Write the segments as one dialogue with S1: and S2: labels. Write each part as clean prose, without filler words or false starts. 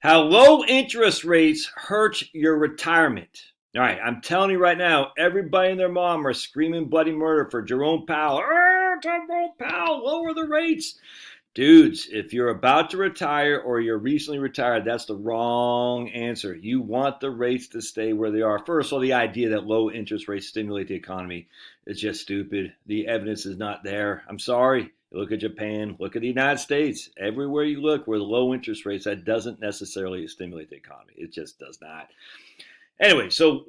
S1: How low interest rates hurt your retirement. All right, I'm telling you right now, everybody and their mom are screaming bloody murder for Jerome Powell. Jerome Powell, lower the rates. Dudes, if you're about to retire or you're recently retired, that's the wrong answer. You want the rates to stay where they are. First of all, the idea that low interest rates stimulate the economy is just stupid. The evidence is not there. I'm sorry. Look at Japan. Look at the United States. Everywhere you look where the low interest rates, that doesn't necessarily stimulate the economy. It just does not. Anyway, so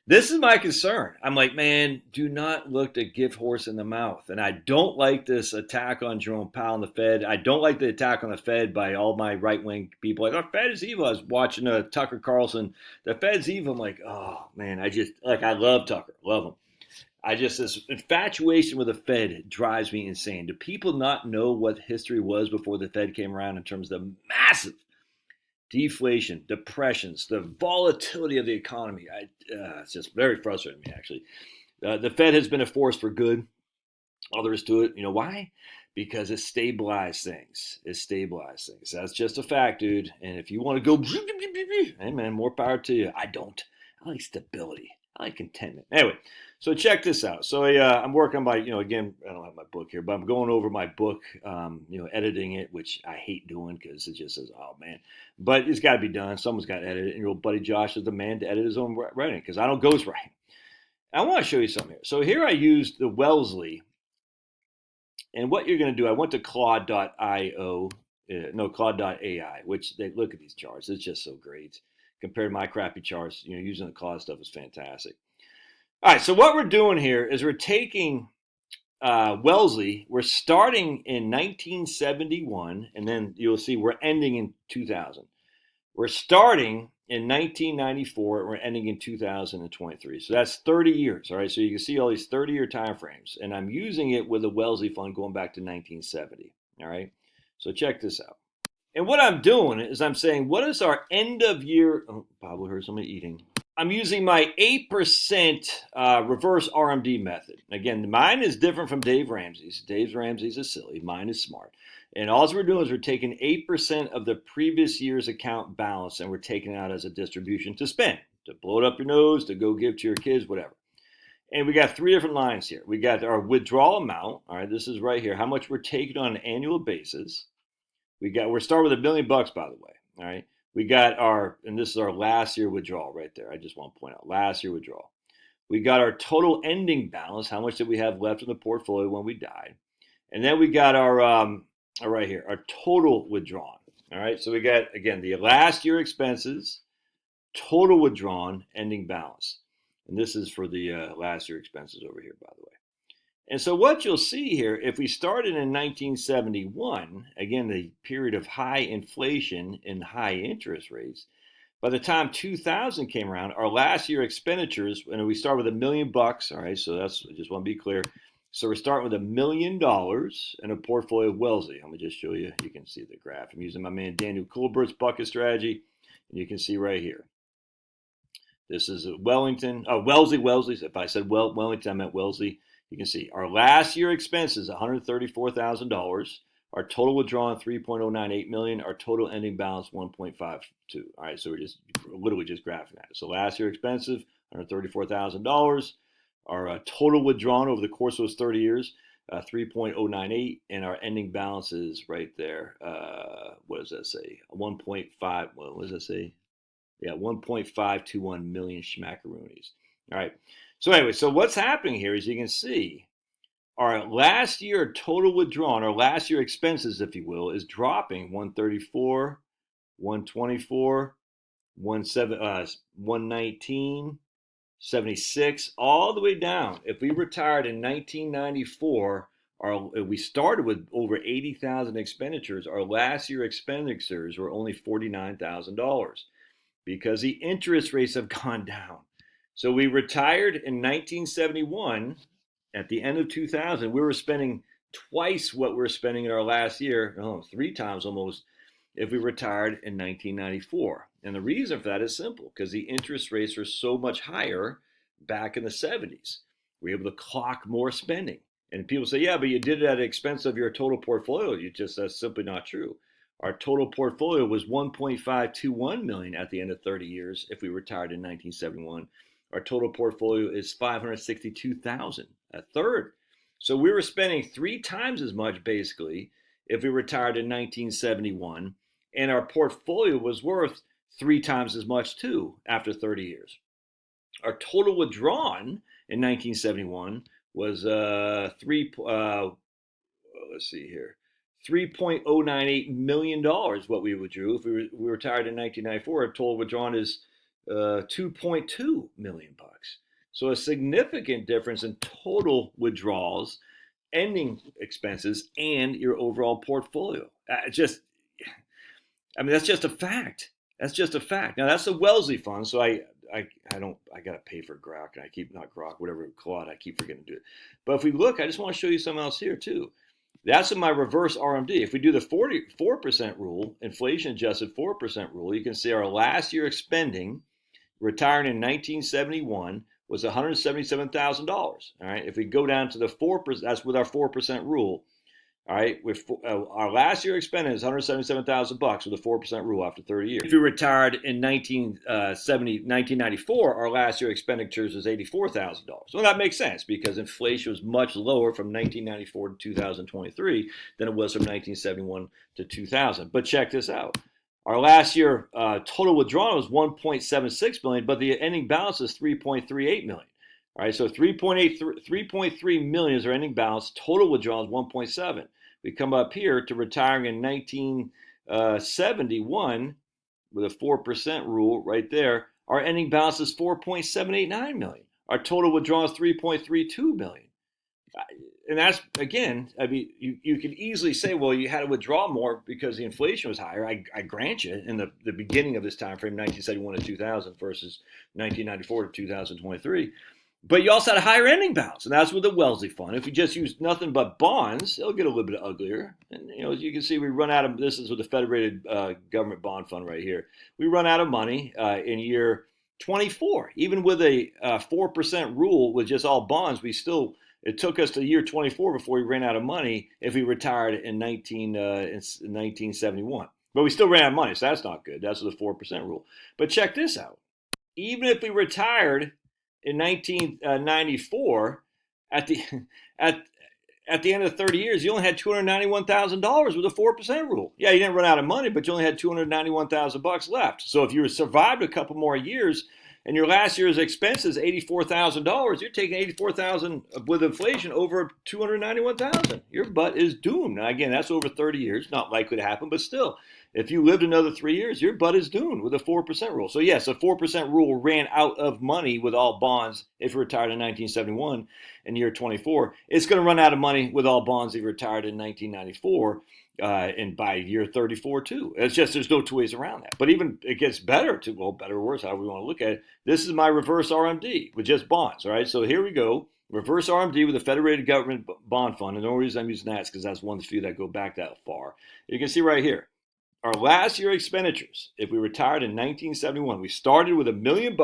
S1: this is my concern. I'm like, man, do not look the gift horse in the mouth. And I don't like this attack on Jerome Powell and the Fed. I don't like the attack on the Fed by all my right-wing people. Like, the Fed is evil. I was watching Tucker Carlson. The Fed's evil. I'm like, oh, man, I love Tucker. Love him. This infatuation with the Fed drives me insane. Do people not know what history was before the Fed came around in terms of the massive deflation, depressions, the volatility of the economy? It's just very frustrating me, actually. The Fed has been a force for good. All there is to it. You know why? Because it stabilized things. That's just a fact, dude. And if you want to go, hey, man, more power to you. I don't. I like stability. I like contentment. Anyway, so check this out. So I'm working on my, again, I don't have my book here, but I'm going over my book, editing it, which I hate doing because it just says, oh, man. But it's got to be done. Someone's got to edit it. And your old buddy Josh is the man to edit his own writing because I don't ghostwrite. I want to show you something here. So here I used the Wellesley. And what you're going to do, I went to Claude.io, Claude.ai, which they look at these charts. It's just so great. Compared to my crappy charts, using the Claude stuff is fantastic. All right, so what we're doing here is we're taking Wellesley. We're starting in 1971, and then you'll see we're ending in 2000. We're starting in 1994, and we're ending in 2023. So that's 30 years, all right? So you can see all these 30-year time frames, and I'm using it with a Wellesley fund going back to 1970, all right? So check this out. And what I'm doing is I'm saying, what is our end of year? Oh, Pablo heard somebody eating. I'm using my 8% reverse RMD method. Again, mine is different from Dave Ramsey's. Dave Ramsey's is silly. Mine is smart. And all we're doing is we're taking 8% of the previous year's account balance and we're taking it out as a distribution to spend, to blow it up your nose, to go give to your kids, whatever. And we got three different lines here. We got our withdrawal amount. All right, this is right here. How much we're taking on an annual basis. We're starting with $1 million, by the way. All right. We got and this is our last year withdrawal right there. I just want to point out last year withdrawal. We got our total ending balance. How much did we have left in the portfolio when we died? And then we got our right here, our total withdrawn. All right. So we got, again, the last year expenses, total withdrawn, ending balance. And this is for the last year expenses over here, by the way. And so what you'll see here, if we started in 1971, again, the period of high inflation and high interest rates, by the time 2000 came around, our last year expenditures, and we start with $1 million, all right, so I just want to be clear. So we're starting with $1 million in a portfolio of Wellesley. Let me just show you. You can see the graph. I'm using my man Daniel Colbert's bucket strategy, and you can see right here. This is Wellesley. If I said Wellington, I meant Wellesley. You can see our last year expenses, $134,000. Our total withdrawn, $3.098 million. Our total ending balance, $1.52. All right, so we're just literally just graphing that. So last year expensive, $134,000. Our total withdrawn over the course of those 30 years, 3.098, and our ending balance is right there. What does that say? 1.5. What does that say? Yeah, 1.521 million schmackaroonies. All right. So anyway, so what's happening here is you can see our last year total withdrawn, our last year expenses, if you will, is dropping 134, 124, 119, 76, all the way down. If we retired in 1994, we started with over 80,000 expenditures. Our last year expenditures were only $49,000 because the interest rates have gone down. So we retired in 1971. At the end of 2000, we were spending twice what we were spending in our last year, 3 times almost, if we retired in 1994. And the reason for that is simple, because the interest rates were so much higher back in the 70s. We were able to clock more spending. And people say, yeah, but you did it at the expense of your total portfolio. That's simply not true. Our total portfolio was $1.521 million at the end of 30 years if we retired in 1971. Our total portfolio is $562,000, a third. So we were spending 3 times as much basically if we retired in 1971, and our portfolio was worth 3 times as much too after 30 years. Our total withdrawn in 1971 was let's see here, $3.098 million what we withdrew. If we retired in 1994, our total withdrawn is $2.2 million. So a significant difference in total withdrawals, ending expenses, and your overall portfolio. That's just a fact. That's just a fact. Now that's the Wellesley fund, so I gotta pay for Grok, and I keep not Grok, whatever Claude, I keep forgetting to do it. But if we look, I just want to show you something else here too. That's in my reverse RMD. If we do the 44% rule, inflation adjusted 4% rule, you can see our last year expending, retiring in 1971, was $177,000. All right. If we go down to the 4%, that's with our 4% rule. All right, our last year expended is $177,000 with a 4% rule after 30 years. If we retired in 1994, our last year expenditures was $84,000. Well, that makes sense because inflation was much lower from 1994 to 2023 than it was from 1971 to 2000. But check this out. Our last year total withdrawal was $1.76 billion, but the ending balance is $3.38 million. All right, so 3.3 million is our ending balance. Total withdrawal is 1.7. We come up here to retiring in 1971 with a 4% rule right there. Our ending balance is 4.789 million. Our total withdrawal is 3.32 million. And that's, again, I mean, you can easily say, well, you had to withdraw more because the inflation was higher. I grant you in the beginning of this time frame, 1971 to 2000 versus 1994 to 2023. But you also had a higher ending balance, and that's with the Wellesley fund. If you just use nothing but bonds, it'll get a little bit uglier. And as you can see, we run out of, this is with the Federated Government Bond Fund right here. We run out of money in year 24. Even with a 4% rule with just all bonds, it took us to year 24 before we ran out of money if we retired in 1971. But we still ran out of money, so that's not good. That's with the 4% rule. But check this out. Even if we retired in 1994, at the end of 30 years, you only had $291,000 with a 4% rule. Yeah, you didn't run out of money, but you only had $291,000 left. So if you survived a couple more years and your last year's expenses $84,000, you're taking $84,000 with inflation over $291,000. Your butt is doomed. Now again, that's over 30 years, not likely to happen, but still. If you lived another 3 years, your butt is doomed with a 4% rule. So yes, a 4% rule ran out of money with all bonds if you retired in 1971 in year 24. It's going to run out of money with all bonds if you retired in 1994 and by year 34 too. It's just there's no two ways around that. But even it gets better too. Well, better or worse, however we want to look at it. This is my reverse RMD with just bonds. All right, so here we go. Reverse RMD with the Federated Government Bond Fund. And the only reason I'm using that is because that's one of the few that go back that far. You can see right here. Our last year expenditures, if we retired in 1971, we started with $1 million.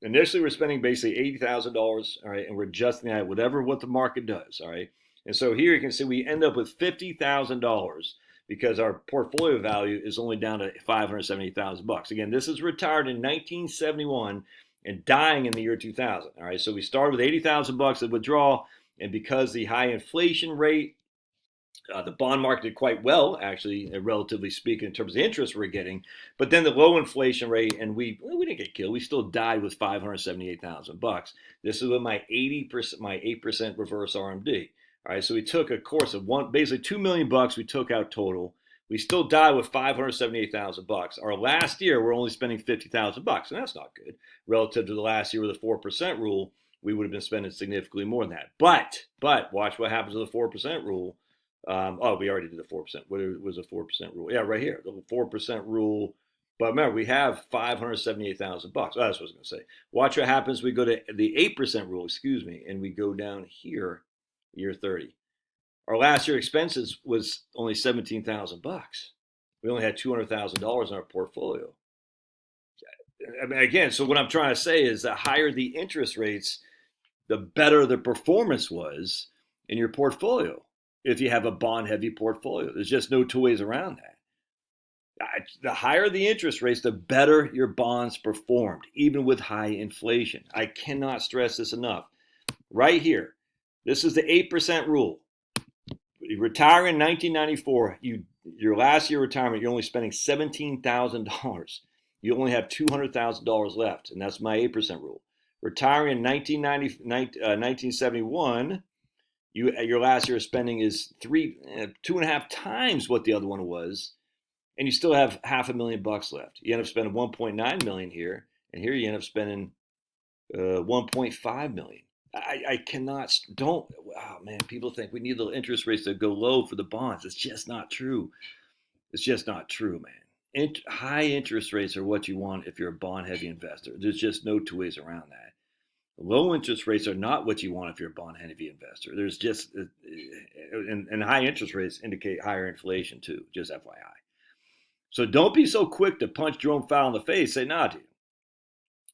S1: Initially, we're spending basically $80,000, all right, and we're adjusting that what the market does, all right. And so here you can see we end up with $50,000 because our portfolio value is only down to $578,000. Again, this is retired in 1971 and dying in the year 2000, all right. So we started with $80,000 of withdrawal, and because the high inflation rate, the bond market did quite well, actually, relatively speaking, in terms of the interest we're getting. But then the low inflation rate, and we didn't get killed. We still died with $578,000. This is with my 8% reverse RMD. All right, so we took a course of basically $2 million. We took out total. We still died with $578,000. Our last year, we're only spending $50,000, and that's not good relative to the last year with the 4% rule. We would have been spending significantly more than that. But watch what happens with the 4% rule. We already did the 4%. What was the 4% rule? Yeah, right here, the 4% rule. But remember, we have $578,000. That's what I was going to say. Watch what happens. We go to the 8% rule, and we go down here, year 30. Our last year expenses was only $17,000. We only had $200,000 in our portfolio. I mean, again, so what I'm trying to say is the higher the interest rates, the better the performance was in your portfolio. If you have a bond-heavy portfolio, there's just no two ways around that. The higher the interest rates, the better your bonds performed, even with high inflation. I cannot stress this enough. Right here, this is the 8% rule. You retire in 1994, your last year of retirement, you're only spending $17,000. You only have $200,000 left, and that's my 8% rule. Retiring in 1971, your last year of spending is 2.5 times what the other one was, and you still have $500,000 left. You end up spending 1.9 million here, and here you end up spending 1.5 million. I cannot, oh man, people think we need the interest rates to go low for the bonds. It's just not true. It's just not true, man. High interest rates are what you want if you're a bond heavy investor. There's just no two ways around that. Low interest rates are not what you want if you're a bond heavy investor. There's just, and high interest rates indicate higher inflation too, just FYI. So don't be so quick to punch Jerome Powell in the face. Say, nah, dude.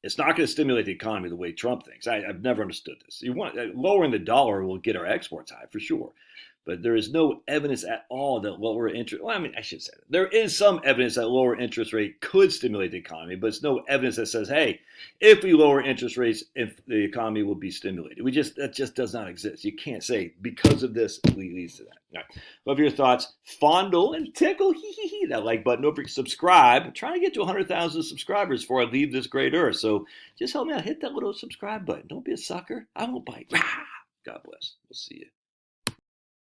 S1: It's not going to stimulate the economy the way Trump thinks. I've never understood this. Lowering the dollar will get our exports high for sure, but there is no evidence at all that lower interest. Well, I mean, I should say that. There is some evidence that lower interest rate could stimulate the economy, but it's no evidence that says, hey, if we lower interest rates, if the economy will be stimulated. That just does not exist. You can't say because of this it leads to that. All right. Love your thoughts. Fondle and tickle that like button. Don't forget to subscribe. I'm trying to get to 100,000 subscribers before I leave this great earth. So just help me out. Hit that little subscribe button. Don't be a sucker. I won't bite. God bless. We'll see you.